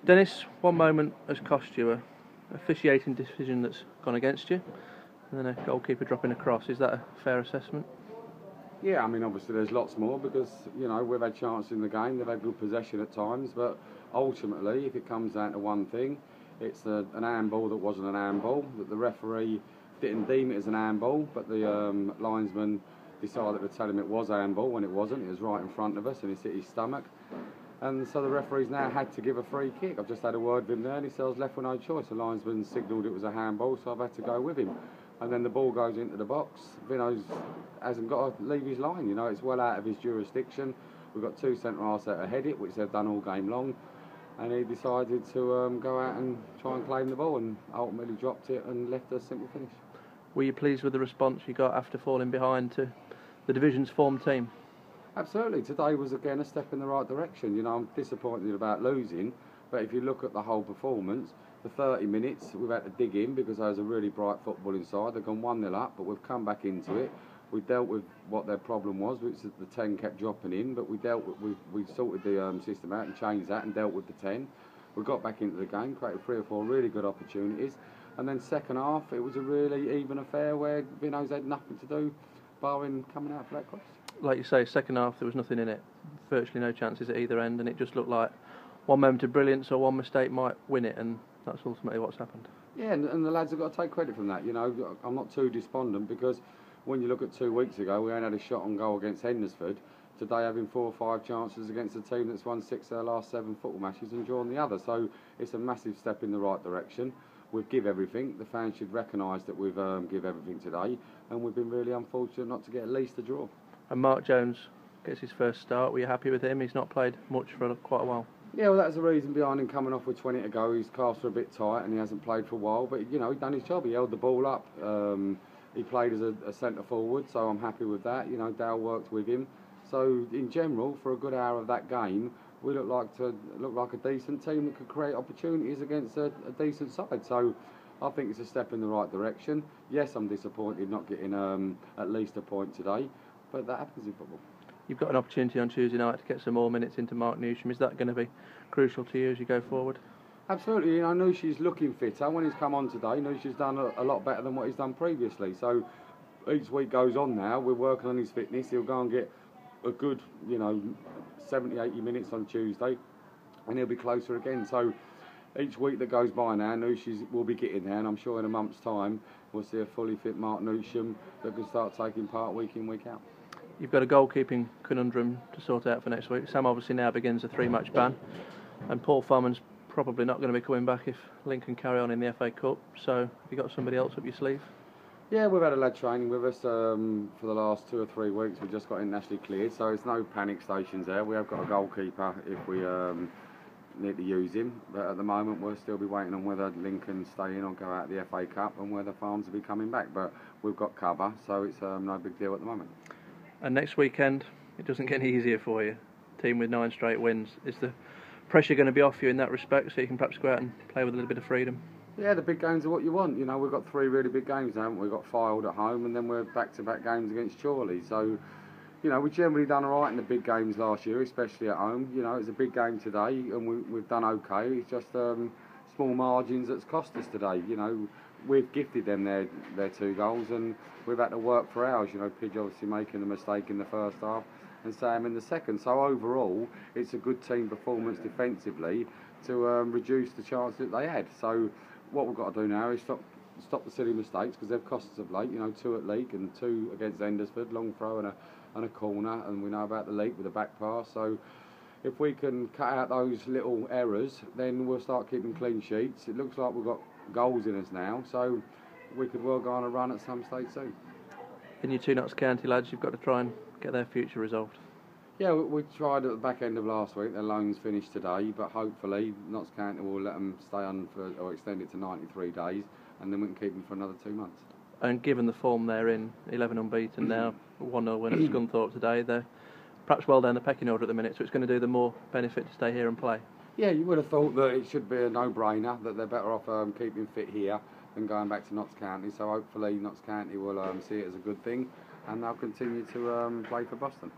Dennis, one moment has cost you a officiating decision that's gone against you, and then a goalkeeper dropping a cross. Is that a fair assessment? Yeah, I mean, obviously there's lots more because, you know, we've had chances in the game, they've had good possession at times, but ultimately, if it comes down to one thing, it's an handball that wasn't an handball, that the referee didn't deem it as an handball, but the linesman decided to tell him it was handball when it wasn't. It was right in front of us and it hit his stomach. And so the referee's now had to give a free kick. I've just had a word with him there and he said I was left with no choice. The linesman signalled it was a handball, so I've had to go with him. And then the ball goes into the box. Vino's hasn't got to leave his line, you know, it's well out of his jurisdiction. We've got two centre-halves that are head it, which they've done all game long. And he decided to go out and try and claim the ball and ultimately dropped it and left a simple finish. Were you pleased with the response you got after falling behind to the division's form team? Absolutely. Today was again a step in the right direction. You know, I'm disappointed about losing, but if you look at the whole performance, the 30 minutes we've had to dig in because there was a really bright football inside. They've gone 1-0 up, but we've come back into it. We dealt with what their problem was, which is the 10 kept dropping in, but we sorted the system out and changed that and dealt with the 10. We got back into the game, created 3 or 4 really good opportunities, and then second half it was a really even affair where Vino's had nothing to do, barring coming out for that cross. Like you say, second half there was nothing in it, virtually no chances at either end, and it just looked like one moment of brilliance or one mistake might win it, and that's ultimately what's happened. Yeah, and the lads have got to take credit from that. You know, I'm not too despondent because when you look at 2 weeks ago, we only had a shot on goal against Hendersford. Today, having 4 or 5 chances against a team that's won 6 of their last 7 football matches and drawn the other. So it's a massive step in the right direction. We've give everything. The fans should recognise that we've give everything today, and we've been really unfortunate not to get at least a draw. And Mark Jones gets his first start. Were you happy with him? He's not played much for quite a while. Yeah, well, that's the reason behind him coming off with 20 to go. His calves are a bit tight and he hasn't played for a while, but you know, he's done his job. He held the ball up. He played as a centre forward, so I'm happy with that. You know, Dale worked with him. So in general, for a good hour of that game, we look like a decent team that could create opportunities against a decent side. So I think it's a step in the right direction. Yes, I'm disappointed not getting at least a point today, but that happens in football. You've got an opportunity on Tuesday night to get some more minutes into Mark Newsham. Is that going to be crucial to you as you go forward? Absolutely. You know, I know she's looking fitter. When he's come on today, I know she's done a lot better than what he's done previously. So each week goes on now, we're working on his fitness. He'll go and get a good, you know, 70, 80 minutes on Tuesday, and he'll be closer again. So each week that goes by now, Nooshis will be getting there, and I'm sure in a month's time we'll see a fully fit Mark Newsham that can start taking part week in, week out. You've got a goalkeeping conundrum to sort out for next week. Sam obviously now begins a 3-match ban, and Paul Farman's probably not going to be coming back if Lincoln carry on in the FA Cup. So have you got somebody else up your sleeve? Yeah, we've had a lad training with us for the last 2 or 3 weeks. We've just got internationally cleared, so it's no panic stations there. We have got a goalkeeper if we need to use him, but at the moment we'll still be waiting on whether Lincoln stay in or go out of the FA Cup and whether Farms will be coming back. But we've got cover, so it's no big deal at the moment. And next weekend, it doesn't get any easier for you. Team with 9 straight wins. Is the pressure going to be off you in that respect, so you can perhaps go out and play with a little bit of freedom? Yeah, the big games are what you want. You know, we've got 3 really big games now, haven't we? We've got Fylde at home, and then we're back-to-back games against Chorley. So, you know, we've generally done all right in the big games last year, especially at home. You know, it's a big game today, and we've done okay. It's just small margins that's cost us today. You know, we've gifted them their 2 goals, and we've had to work for ours. You know, Pidge obviously making a mistake in the first half, and Sam in the second. So overall, it's a good team performance defensively to reduce the chance that they had. So what we've got to do now is stop the silly mistakes, because they've cost us of late. You know, 2 at Leek and 2 against Hendersford, long throw and a corner, and we know about the Leek with a back pass. So if we can cut out those little errors, then we'll start keeping clean sheets. It looks like we've got goals in us now, so we could well go on a run at some stage soon. In your 2 Notts County lads, you've got to try and get their future resolved. Yeah, we tried at the back end of last week. Their loans finished today, but hopefully Notts County will let them stay on or extend it to 93 days, and then we can keep them for another 2 months. And given the form they're in, 11 unbeaten now, 1-0 win at Scunthorpe today, they're perhaps well down the pecking order at the minute, so it's going to do them more benefit to stay here and play. Yeah, you would have thought that it should be a no-brainer, that they're better off keeping fit here than going back to Notts County. So hopefully Notts County will see it as a good thing, and they'll continue to play for Boston.